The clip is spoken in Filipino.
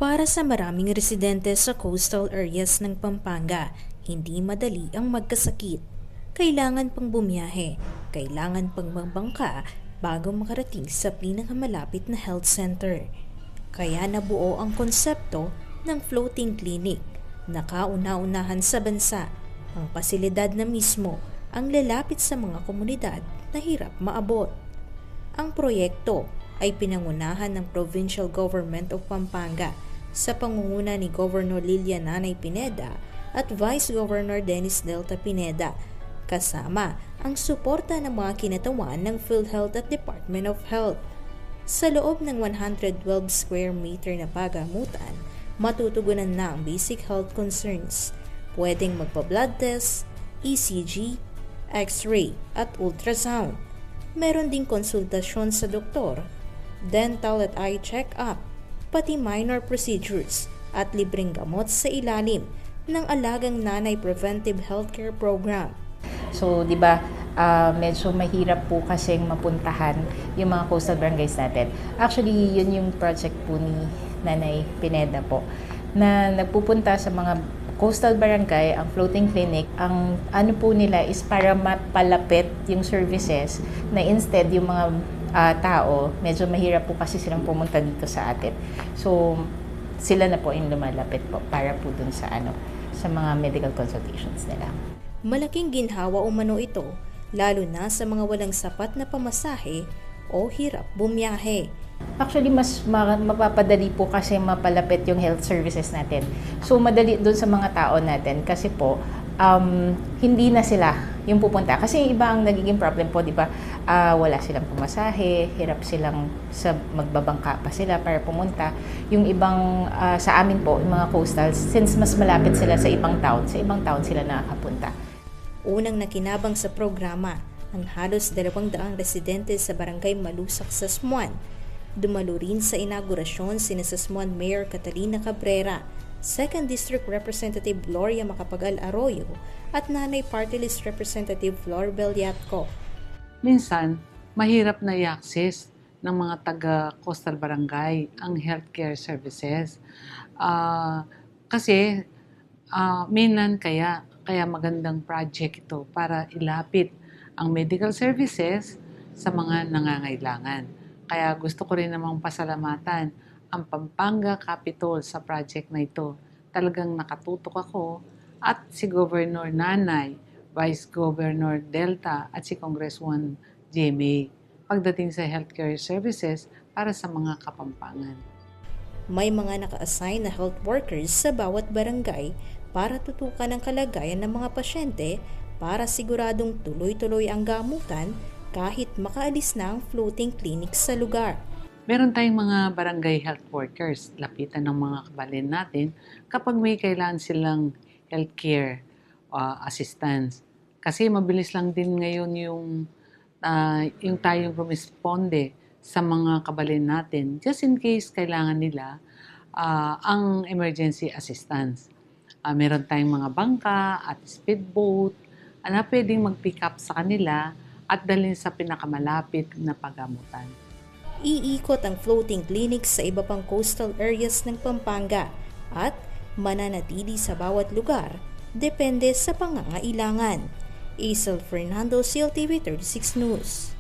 Para sa maraming residente sa coastal areas ng Pampanga, hindi madali ang magkasakit. Kailangan pang bumiyahe, kailangan pang magbangka bago makarating sa pinakamalapit na health center. Kaya nabuo ang konsepto ng floating clinic na kauna-unahan sa bansa. Ang pasilidad na mismo ang lalapit sa mga komunidad na hirap maabot. Ang proyekto ay pinangunahan ng Provincial Government of Pampanga sa pangunguna ni Governor Lilian Nanay Pineda at Vice Governor Dennis Delta Pineda, kasama ang suporta ng mga kinatawan ng PhilHealth at Department of Health. Sa loob ng 112 square meter na pagamutan, matutugunan na ang basic health concerns. Pwedeng magpa-blood test, ECG, X-ray at ultrasound. Meron ding konsultasyon sa doktor, dental at eye check-up, pati minor procedures at libreng gamot sa ilalim ng Alagang Nanay Preventive Healthcare Program. So, di ba, medyo mahirap po kasing mapuntahan yung mga coastal barangays natin. Actually, yun yung project po ni Nanay Pineda po, na nagpupunta sa mga coastal barangay, ang floating clinic. Ang ano po nila is para mapalapit yung services na instead yung mga tao, medyo mahirap po kasi silang pumunta dito sa atin. So, sila na po yung lumalapit po para po dun sa sa mga medical consultations nila. Malaking ginhawa umano ito, lalo na sa mga walang sapat na pamasahe o hirap bumiyahe. Actually, mas mapapadali po kasi mapalapit yung health services natin. So, madali dun sa mga tao natin kasi po, hindi na sila yung pupunta. Kasi iba ang nagiging problem po, di ba? Wala silang pumasahe, hirap silang magbabangka pa sila para pumunta. Yung ibang, sa amin po, yung mga coastals, since mas malapit sila sa ibang town sila nakakapunta. Unang nakinabang sa programa, ang halos 200 residente sa Barangay Malusak sa Smuan. Dumalo rin sa inaugurasyon sina Sasmuan Mayor Catalina Cabrera, 2nd District Representative Gloria Macapagal Arroyo at Nanay Party List Representative Florbel Yatco. Minsan, mahirap na i-access ng mga taga-coastal barangay ang healthcare services. Kasi minan kaya magandang project ito para ilapit ang medical services sa mga nangangailangan. Kaya gusto ko rin namang pasalamatan ang Pampanga Capitol sa project na ito. Talagang nakatutok ako at si Governor Nanay, Vice Governor Delta at si Congresswoman GMA pagdating sa healthcare services para sa mga Kapampangan. May mga naka-assign na health workers sa bawat barangay para tutukan ang kalagayan ng mga pasyente para siguradong tuloy-tuloy ang gamutan kahit makaalis na ang floating clinic sa lugar. Meron tayong mga barangay health workers, lapitan ng mga kabalin natin kapag may kailangan silang healthcare assistance. Kasi mabilis lang din ngayon yung tayong rumisponde sa mga kabalin natin just in case kailangan nila ang emergency assistance. Meron tayong mga bangka at speedboat na pwedeng mag-pick up sa kanila at dalhin sa pinakamalapit na pagamutan. Iikot ang floating clinics sa iba pang coastal areas ng Pampanga at mananatili sa bawat lugar depende sa pangangailangan. Isel Fernando, CLTV 36 News.